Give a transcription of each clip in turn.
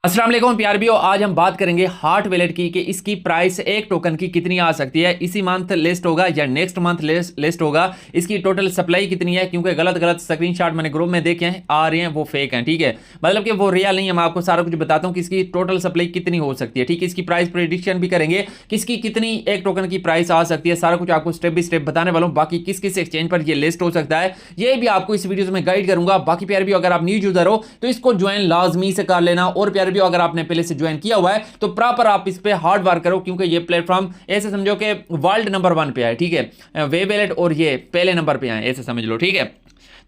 अस्सलाम वालेकुम प्यार भी हो। आज हम बात करेंगे हार्ट वैलेट की कि इसकी प्राइस एक टोकन की कितनी आ सकती है। इसी मंथ लिस्ट होगा या नेक्स्ट मंथ लिस्ट होगा। इसकी टोटल सप्लाई कितनी है, क्योंकि गलत गलत स्क्रीनशॉट मैंने ग्रुप में देखे हैं आ रहे हैं, वो फेक हैं। ठीक है, मतलब कि वो रियल नहीं है। मैं आपको सारा कुछ बताता हूँ कि इसकी टोटल सप्लाई कितनी हो सकती है। ठीक है, इसकी प्राइस प्रेडिक्शन भी करेंगे कि इसकी कितनी एक टोकन की प्राइस आ सकती है। सारा कुछ आपको स्टेप बाय स्टेप बताने वाला हूँ। बाकी किस किस एक्सचेंज पर ये लिस्ट हो सकता है ये भी आपको इस वीडियो में गाइड करूंगा। बाकी प्यार भी अगर आप न्यू यूजर हो तो इसको ज्वाइन लाजमी से कर लेना। और प्यार भी अगर आपने पहले ज्वाइन किया हुआ है तो प्रॉपर आप इस पे हार्ड वर्क करो, क्योंकि ये प्लेटफॉर्म ऐसे समझो कि वर्ल्ड नंबर 1 पे है। ठीक है, वे वैलेट और ये पहले नंबर पे है, ऐसे समझ लो। ठीक है,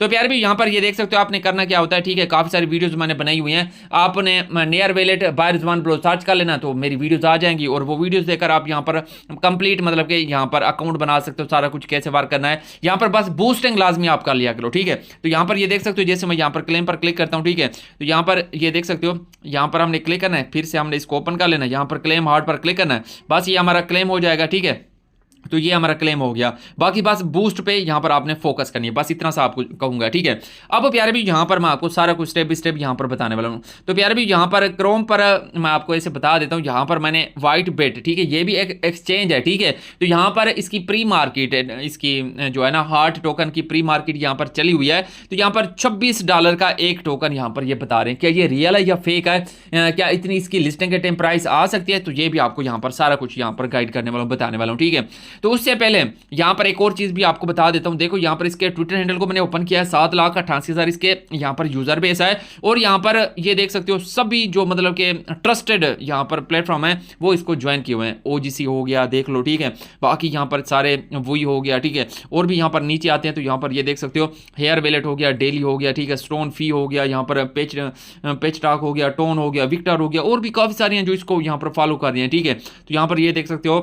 तो प्यार भी यहां पर ये देख सकते हो आपने करना क्या होता है। ठीक है, काफी सारी वीडियोस मैंने बनाई हुई हैं। आपने near wallet by Rizwan bro search कर लेना तो मेरी वीडियोस आ जाएंगी, और वो वीडियोस देखकर आप यहां पर कंप्लीट मतलब कि यहां पर अकाउंट बना सकते हो। सारा कुछ कैसे वर्क करना है यहां पर बस बूस्टिंग लाजमी आप कर लिया करो। ठीक है, तो यहां पर ये देख सकते हो, जैसे मैं यहां पर क्लेम पर क्लिक करता हूं। ठीक है, तो यहां पर ये देख सकते हो, यहां पर हमने क्लिक करना है, फिर से हमने इसको ओपन कर लेना है, यहां पर क्लेम हार्ट पर क्लिक करना है, बस ये हमारा क्लेम हो जाएगा। ठीक है, तो ये हमारा क्लेम हो गया। बाकी बस बूस्ट पे यहां पर आपने फोकस करनी है, बस इतना सा आपको कहूंगा। ठीक है, अब प्यारे भी यहां पर मैं आपको सारा कुछ स्टेप बाय स्टेप यहां पर बताने वाला हूं। तो प्यारे भी यहां पर क्रोम पर मैं आपको ऐसे बता देता हूं, यहां पर मैंने वाइट बेट, ठीक है, ये भी एक एक्सचेंज है। ठीक है, तो यहां पर इसकी प्री मार्केट है, इसकी जो है ना हार्ट टोकन की प्री मार्केट यहां पर चली हुई है। तो यहां पर $26 का एक टोकन यहां पर ये बता रहे हैं। क्या ये रियल है या फेक है, क्या इतनी इसकी लिस्टिंग के टाइम प्राइस आ सकती है, तो ये भी आपको यहां पर सारा कुछ यहां पर गाइड करने वाला हूं, बताने वाला हूं। ठीक है, तो उससे पहले यहां पर एक और चीज भी आपको बता देता हूं। देखो यहां पर इसके ट्विटर हैंडल को मैंने ओपन किया है, 7,88,000 इसके यहां पर यूजर बेस है। और यहां पर ये देख सकते हो सभी जो मतलब के ट्रस्टेड यहां पर प्लेटफॉर्म है वो इसको ज्वाइन किए हुए हैं। ओजीसी हो गया, देख लो। ठीक है, बाकी यहां पर सारे वही हो गया। ठीक है, और भी यहां पर नीचे आते हैं तो यहां पर ये देख सकते हो हेयर वैलेट हो गया, डेली हो गया, ठीक है, स्टोन फी हो गया, यहां पर पेच टॉक हो गया, टोन हो गया, विक्टर हो गया, और भी काफी सारी हैं जो इसको यहां पर फॉलो कर रही हैं। ठीक है, तो यहां पर ये देख सकते हो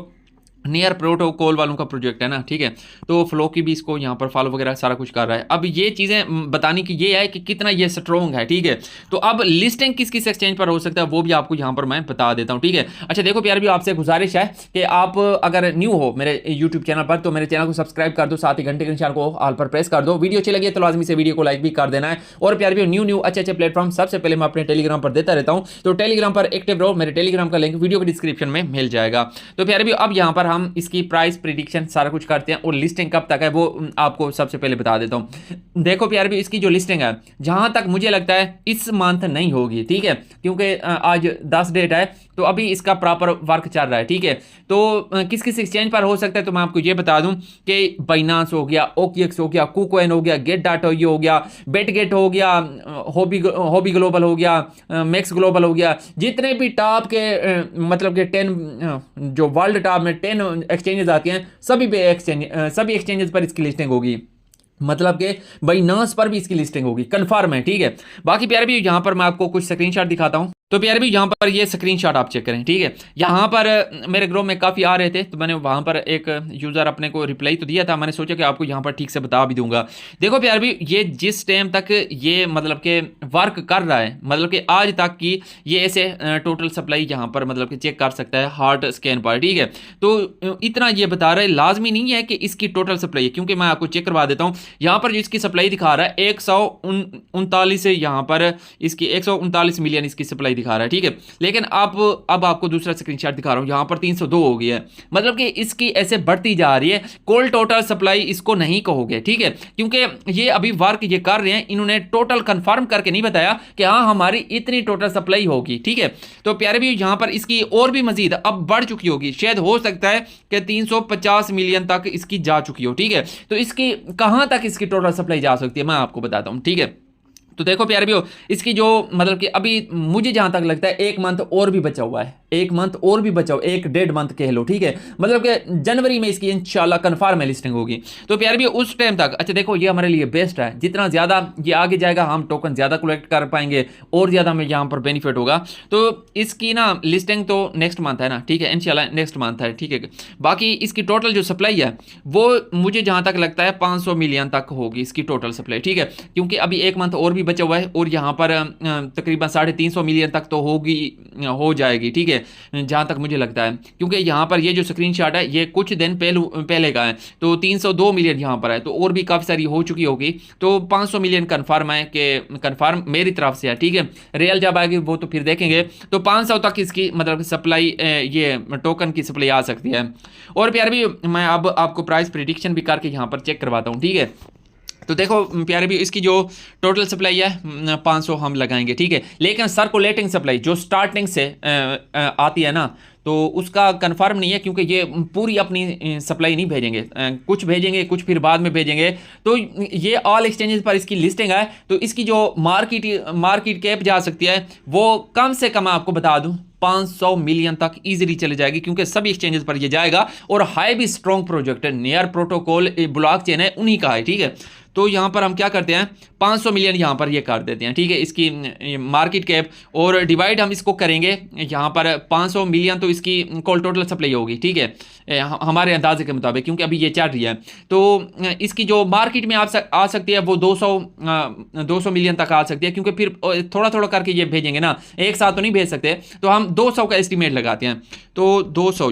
नियर प्रोटोकॉल वालों का प्रोजेक्ट है ना। ठीक है, तो फ्लो की भी इसको यहाँ पर फॉलो वगैरह सारा कुछ कर रहा है। अब ये चीज़ें बताने की ये है कि कितना ये स्ट्रॉन्ग है। ठीक है, तो अब लिस्टिंग किस किस एक्सचेंज पर हो सकता है वो भी आपको यहाँ पर मैं बता देता हूँ। ठीक है, अच्छा देखो प्यार भी आपसे गुजारिश है कि आप अगर न्यू हो मेरे यूट्यूब चैनल पर तो मेरे चैनल को सब्सक्राइब कर दो, साथ ही घंटे के निशान को ऑल पर प्रेस कर दो। वीडियो अच्छी लगी तो लाजमी से वीडियो को लाइक भी कर देना है। और प्यार भी न्यू अच्छे अच्छे प्लेटफॉर्म सबसे पहले मैं अपने टेलीग्राम पर देता रहता हूँ, तो टेलीग्राम पर एक्टिव रहो। मेरे टेलीग्राम का लिंक वीडियो के डिस्क्रिप्शन में मिल जाएगा। तो प्यार भी अब यहाँ पर हम इसकी प्राइस प्रेडिक्शन सारा कुछ करते हैं, और लिस्टिंग कब तक है वो आपको सबसे पहले बता देता हूं। देखो प्यार भी इसकी जो लिस्टिंग है जहां तक मुझे लगता है इस मंथ नहीं होगी। ठीक है, क्योंकि आज 10 डेट है तो अभी इसका प्रॉपर वर्क चल रहा है। ठीक है, तो किस किस एक्सचेंज पर हो सकता है तो मैं आपको ये बता दूं कि बाइनांस हो गया, ओकेएक्स हो गया, कुकॉइन हो गया, गेट डाटा हो गया, बेट गेट हो गया, हॉबी ग्लोबल हो गया, मैक्स ग्लोबल हो गया, जितने भी टॉप के मतलब के 10 जो वर्ल्ड टॉप में 10 एक्सचेंजेस आती हैं सभी एक्सचेंजेस पर इसकी लिस्टिंग होगी। मतलब कि बाइनांस पर भी इसकी लिस्टिंग होगी, कंफर्म है। ठीक है, बाकी प्यारे भी यहां पर मैं आपको कुछ स्क्रीनशॉट दिखाता हूं। तो प्यारे भी यहाँ पर ये स्क्रीनशॉट आप चेक करें। ठीक है, यहाँ पर मेरे ग्रुप में काफ़ी आ रहे थे तो मैंने वहाँ पर एक यूज़र अपने को रिप्लाई तो दिया था, मैंने सोचा कि आपको यहाँ पर ठीक से बता भी दूंगा। देखो प्यारे भी ये जिस टाइम तक ये मतलब कि वर्क कर रहा है, मतलब कि आज तक की ये ऐसे टोटल सप्लाई यहाँ पर मतलब कि चेक कर सकता है हार्ट स्कैन पर। ठीक है, तो इतना ये बता रहा है, लाजमी नहीं है कि इसकी टोटल सप्लाई है, क्योंकि मैं आपको चेक करवा देता हूँ। यहाँ पर जो इसकी सप्लाई दिखा रहा है 139 से यहाँ पर इसकी 139 मिलियन इसकी सप्लाई दिखा रहा है। ठीक है, लेकिन अब आपको दूसरा स्क्रीनशॉट दिखा रहा हूं, यहां पर 302 हो गया है। मतलब कि इसकी ऐसे बढ़ती जा रही है। कोल टोटल सप्लाई इसको नहीं कहोगे। ठीक है, क्योंकि ये अभी वर्क ये कर रहे हैं, इन्होंने टोटल कंफर्म करके नहीं बताया कि हाँ हमारी इतनी टोटल सप्लाई होगी। ठीक है, तो प्यारे भी यहां पर इसकी और भी मजीद अब बढ़ चुकी होगी, शायद हो सकता है कि 350 मिलियन तक इसकी जा चुकी हो। ठीक है, तो इसकी कहां तक इसकी टोटल सप्लाई जा सकती है मैं आपको बताता हूं। ठीक है, तो देखो प्यारे भी हो इसकी जो मतलब कि अभी मुझे जहां तक लगता है 1 मंथ और भी बचा हुआ है, 1 मंथ और भी बचा हुआ, 1.5 मंथ कह लो। ठीक है, मतलब कि जनवरी में इसकी इंशाल्लाह कंफर्म है लिस्टिंग होगी। तो प्यारे भी उस टाइम तक अच्छा देखो ये हमारे लिए बेस्ट है, जितना ज़्यादा ये आगे जाएगा हम टोकन ज़्यादा कलेक्ट कर पाएंगे और ज़्यादा हमें यहाँ पर बेनिफिट होगा। तो इसकी ना लिस्टिंग तो नेक्स्ट मंथ है ना। ठीक है, इंशाल्लाह नेक्स्ट मंथ है। ठीक है, बाकी इसकी टोटल जो सप्लाई है वो मुझे जहाँ तक लगता है 500 मिलियन तक होगी इसकी टोटल सप्लाई। ठीक है, क्योंकि अभी 1 मंथ और भी बचा हुआ है और यहाँ पर तकरीबन 350 मिलियन तक तो होगी, हो जाएगी। ठीक है, है, जहाँ तक मुझे लगता है, क्योंकि यहाँ पर ये जो स्क्रीनशॉट है ये कुछ दिन पहले का है, तो 302 मिलियन यहाँ पर है, तो और भी काफ़ी सारी हो चुकी होगी, तो 500 मिलियन कन्फर्म है कि कन्फर्म मेरी तरफ से है, ठीक है। रियल जब आएगी वो तो फिर देखेंगे, तो 500 तक इसकी मतलब सप्लाई, ये टोकन की सप्लाई आ सकती है। और प्यार भी मैं अब आपको प्राइस प्रिडिक्शन भी करके यहाँ पर चेक करवाता हूँ, ठीक है। तो देखो प्यारे भी, इसकी जो टोटल सप्लाई है 500 हम लगाएंगे, ठीक है। लेकिन सर्कुलेटिंग सप्लाई जो स्टार्टिंग से आती है ना, तो उसका कंफर्म नहीं है, क्योंकि ये पूरी अपनी सप्लाई नहीं भेजेंगे, कुछ भेजेंगे, कुछ फिर बाद में भेजेंगे। तो ये ऑल एक्सचेंजेस पर इसकी लिस्टिंग है, तो इसकी जो मार्केट कैप जा सकती है वो कम से कम आपको बता दूं 500 मिलियन तक इजीली चले जाएगी, क्योंकि सभी एक्सचेंजेस पर ये जाएगा। और हाई भी स्ट्रॉन्ग प्रोजेक्ट है, नियर प्रोटोकॉल ब्लॉकचेन है, उन्हीं का है, ठीक है। तो यहाँ पर हम क्या करते हैं, 500 मिलियन यहाँ पर ये कर देते हैं, ठीक है, इसकी मार्केट कैप। और डिवाइड हम इसको करेंगे यहाँ पर 500 मिलियन, तो इसकी कॉल टोटल सप्लाई होगी, ठीक है, हमारे अंदाजे के मुताबिक, क्योंकि अभी ये चल रही है। तो इसकी जो मार्केट में आ सकती है वो 200 मिलियन तक आ सकती है, क्योंकि फिर थोड़ा थोड़ा करके ये भेजेंगे ना, एक साथ तो नहीं भेज सकते। तो हम 200 का एस्टिमेट लगाते हैं, तो 200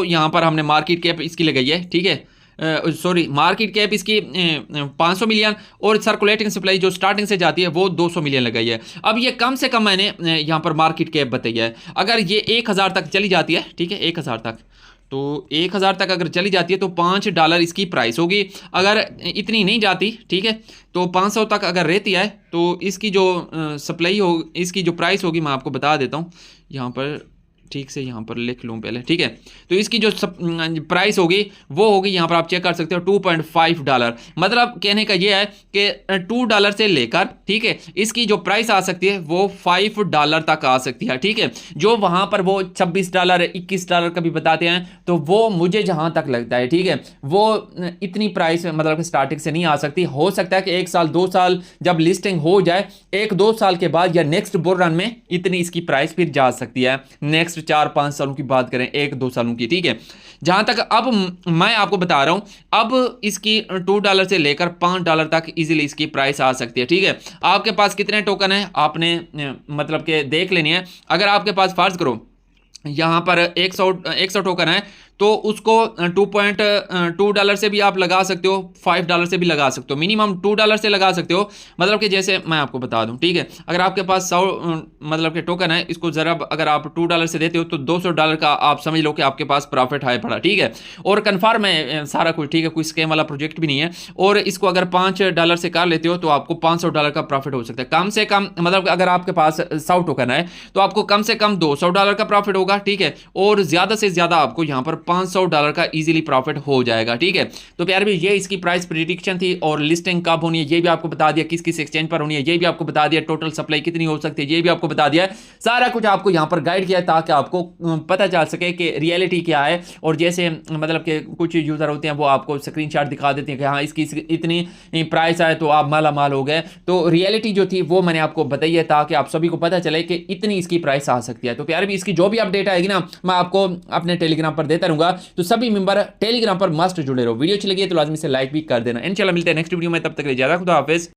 यहाँ पर हमने मार्केट कैप इसकी लगाई है, ठीक है। सॉरी, मार्केट कैप इसकी 500 मिलियन, और सर्कुलेटिंग सप्लाई जो स्टार्टिंग से जाती है वो 200 मिलियन लगाई है। अब ये कम से कम मैंने यहाँ पर मार्केट कैप बताई है। अगर ये 1000 तक चली जाती है, ठीक है, 1000 तक, तो 1000 तक अगर चली जाती है तो $5 इसकी प्राइस होगी। अगर इतनी नहीं जाती, ठीक है, तो 500 तक अगर रहती है, तो इसकी जो सप्लाई हो, इसकी जो प्राइस होगी मैं आपको बता देता हूँ, यहाँ पर ठीक से यहाँ पर लिख लूँ पहले, ठीक है। तो इसकी जो प्राइस होगी वो होगी, यहाँ पर आप चेक कर सकते हो, $2.5। मतलब कहने का ये है कि $2 से लेकर, ठीक है, इसकी जो प्राइस आ सकती है वो $5 तक आ सकती है, ठीक है। जो वहाँ पर वो $26 $21 का भी बताते हैं, तो वो मुझे जहाँ तक लगता है, ठीक है, वो इतनी प्राइस मतलब स्टार्टिंग से नहीं आ सकती। हो सकता है कि 1 साल 2 साल जब लिस्टिंग हो जाए, 1-2 साल के बाद या नेक्स्ट बुल रन में इतनी इसकी प्राइस फिर जा सकती है। नेक्स्ट 4-5 सालों की बात करें, 1-2 सालों की, ठीक है। जहां तक अब मैं आपको बता रहा हूं, अब इसकी $2 से लेकर $5 तक इजीली इसकी प्राइस आ सकती है, ठीक है। आपके पास कितने टोकन है आपने मतलब के देख लेनी है। अगर आपके पास फर्ज करो यहाँ पर 100 टोकन है, तो उसको $2 से भी आप लगा सकते हो, $5 से भी लगा सकते हो, मिनिमम $2 से लगा सकते हो। मतलब कि जैसे मैं आपको बता दूं, ठीक है, अगर आपके पास 100 मतलब के टोकन है, इसको ज़रा अगर आप $2 से देते हो तो $200 का आप समझ लो कि आपके पास प्रॉफिट है पड़ा, ठीक है। और कन्फर्म है सारा कुछ, ठीक है, कोई स्कैम वाला प्रोजेक्ट भी नहीं है। और इसको अगर $5 से कर लेते हो तो आपको $500 का प्रॉफिट हो सकता है, कम से कम। मतलब अगर आपके पास 100 टोकन है तो आपको कम से कम $200 का प्रॉफिट होगा, ठीक है। और ज़्यादा से ज़्यादा आपको यहाँ पर $500 का इजीली प्रॉफिट हो जाएगा, ठीक है। तो प्यार भी ये इसकी प्राइस प्रेडिक्शन थी, और लिस्टिंग कब होनी है ये भी आपको बता दिया, किस किस एक्सचेंज पर होनी है ये भी आपको बता दिया, टोटल सप्लाई कितनी हो सकती है ये भी आपको बता दिया। सारा कुछ आपको यहाँ पर गाइड किया है, ताकि आपको पता चल सके कि रियलिटी क्या है। और जैसे मतलब कि कुछ यूज़र होते हैं वो आपको स्क्रीनशॉट दिखा देते हैं कि हाँ इसकी इतनी प्राइस आए तो आप माला माल हो गए। तो रियलिटी जो थी वो मैंने आपको बताई है, ताकि आप सभी को पता चले कि इतनी इसकी प्राइस आ सकती है। तो प्यार भी इसकी जो भी अपडेट आएगी ना, मैं आपको अपने टेलीग्राम पर देता रहूंगा, तो सभी मेंबर टेलीग्राम पर मस्ट जुड़े रहो। वीडियो अच्छी लगी है तो लाजमी से लाइक भी कर देना। इंशाल्लाह मिलते हैं नेक्स्ट वीडियो में, तब तक के लिए ज्यादा खुदा हाफिज।